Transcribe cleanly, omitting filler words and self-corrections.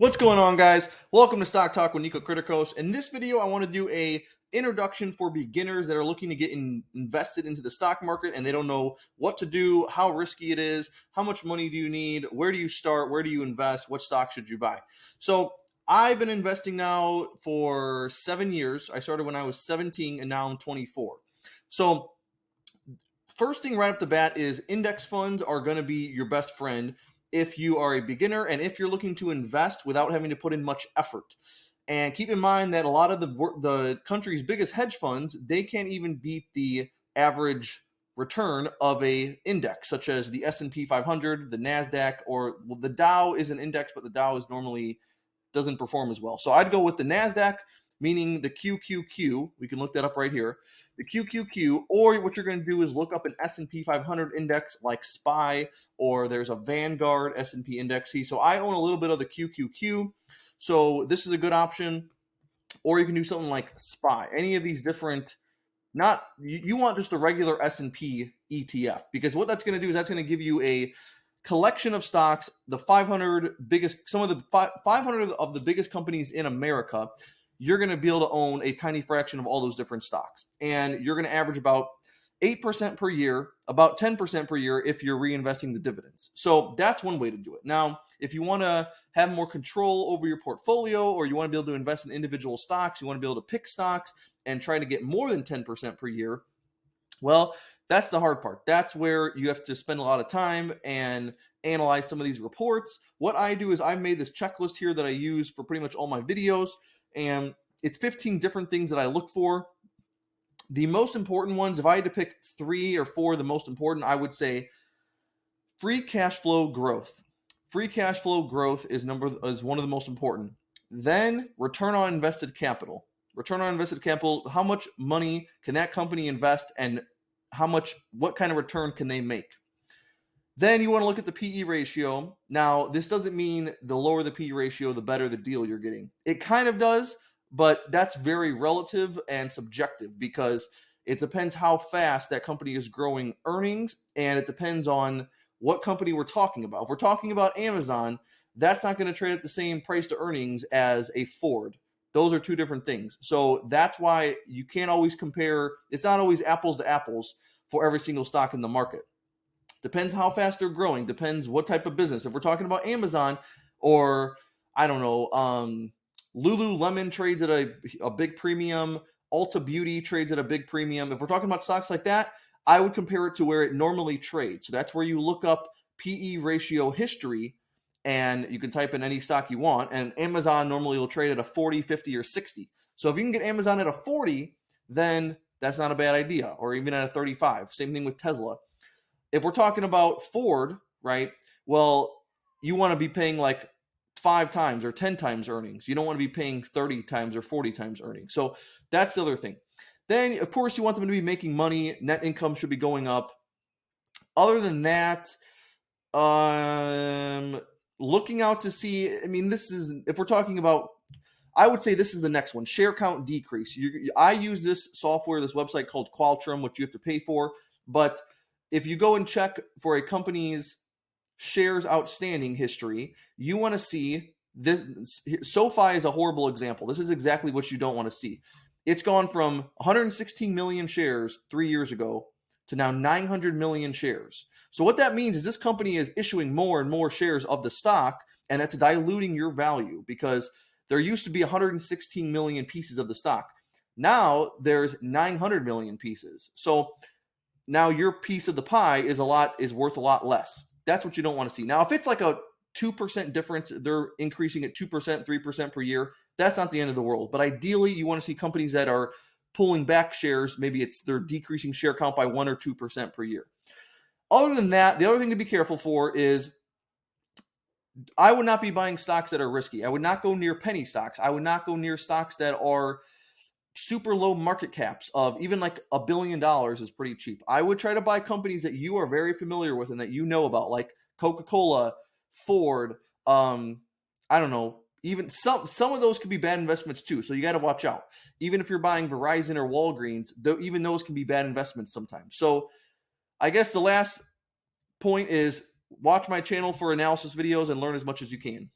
What's going on, guys? Welcome to Stock Talk with Nico Kritikos. In this video, I want to do a introduction for beginners that are looking to get invested into the stock market and they don't know what to do, how risky it is, how much money do you need, where do you start, where do you invest, what stock should you buy. So I've been investing now for 7 years. I started when I was 17 and now I'm 24. So first thing right off the bat is index funds are going to be your best friend if you are a beginner and if you're looking to invest without having to put in much effort. And keep in mind that a lot of the country's biggest hedge funds, they can't even beat the average return of a index, such as the S&P 500, the NASDAQ, or the Dow is an index, but the Dow is normally doesn't perform as well. So I'd go with the NASDAQ, meaning the QQQ. We can look that up right here. The QQQ, or what you're going to do is look up an S&P 500 index like SPY, or there's a Vanguard S&P index. So I own a little bit of the QQQ, so this is a good option. Or you can do something like SPY. Any of these different, not you want just a regular S&P ETF, because what that's going to do is that's going to give you a collection of stocks, the 500 biggest, some of the 500 of the biggest companies in America. You're going to be able to own a tiny fraction of all those different stocks. And you're going to average about 8% per year, about 10% per year if you're reinvesting the dividends. So that's one way to do it. Now, if you want to have more control over your portfolio, or you want to be able to invest in individual stocks, you want to be able to pick stocks and try to get more than 10% per year, well, that's the hard part. That's where you have to spend a lot of time and analyze some of these reports. What I do is I've made this checklist here that I use for pretty much all my videos. And it's 15 different things that I look for. The most important ones, if I had to pick 3 or 4 of the most important, I would say free cash flow growth. Free cash flow growth is one of the most important. Then return on invested capital. Return on invested capital, how much money can that company invest and what kind of return can they make? Then you want to look at the PE ratio. Now, this doesn't mean the lower the PE ratio, the better the deal you're getting. It kind of does, but that's very relative and subjective because it depends how fast that company is growing earnings, and it depends on what company we're talking about. If we're talking about Amazon, that's not going to trade at the same price to earnings as a Ford. Those are two different things. So that's why you can't always compare. It's not always apples to apples for every single stock in the market. Depends how fast they're growing. Depends what type of business. If we're talking about Amazon, or I don't know, Lululemon trades at a big premium. Ulta Beauty trades at a big premium. If we're talking about stocks like that, I would compare it to where it normally trades. So that's where you look up PE ratio history, and you can type in any stock you want. And Amazon normally will trade at a 40, 50, or 60. So if you can get Amazon at a 40, then that's not a bad idea, or even at a 35. Same thing with Tesla. If we're talking about Ford, right, well, you want to be paying like 5 times or 10 times earnings. You don't want to be paying 30 times or 40 times earnings. So that's the other thing. Then, of course, you want them to be making money. Net income should be going up. Other than that, looking out to see, I mean, this is, if we're talking about, I would say this is the next one, share count decrease. I use this software, this website called Qualtrim, which you have to pay for, but if you go and check for a company's shares outstanding history, you want to see this. SoFi is a horrible example. This is exactly what you don't want to see. It's gone from 116 million shares 3 years ago to now 900 million shares. So what that means is this company is issuing more and more shares of the stock, and that's diluting your value because there used to be 116 million pieces of the stock. Now there's 900 million pieces. So now your piece of the pie is worth a lot less. That's what you don't want to see. Now, if it's like a 2% difference, they're increasing at 2%, 3% per year, that's not the end of the world. But ideally, you want to see companies that are pulling back shares. Maybe they're decreasing share count by 1 or 2% per year. Other than that, the other thing to be careful for is I would not be buying stocks that are risky. I would not go near penny stocks. I would not go near stocks that are super low market caps of even like $1 billion is pretty cheap. I would try to buy companies that you are very familiar with and that you know about, like Coca-Cola, Ford, I don't know, even some of those could be bad investments too. So you got to watch out. Even if you're buying Verizon or Walgreens, even those can be bad investments sometimes. So I guess the last point is watch my channel for analysis videos and learn as much as you can.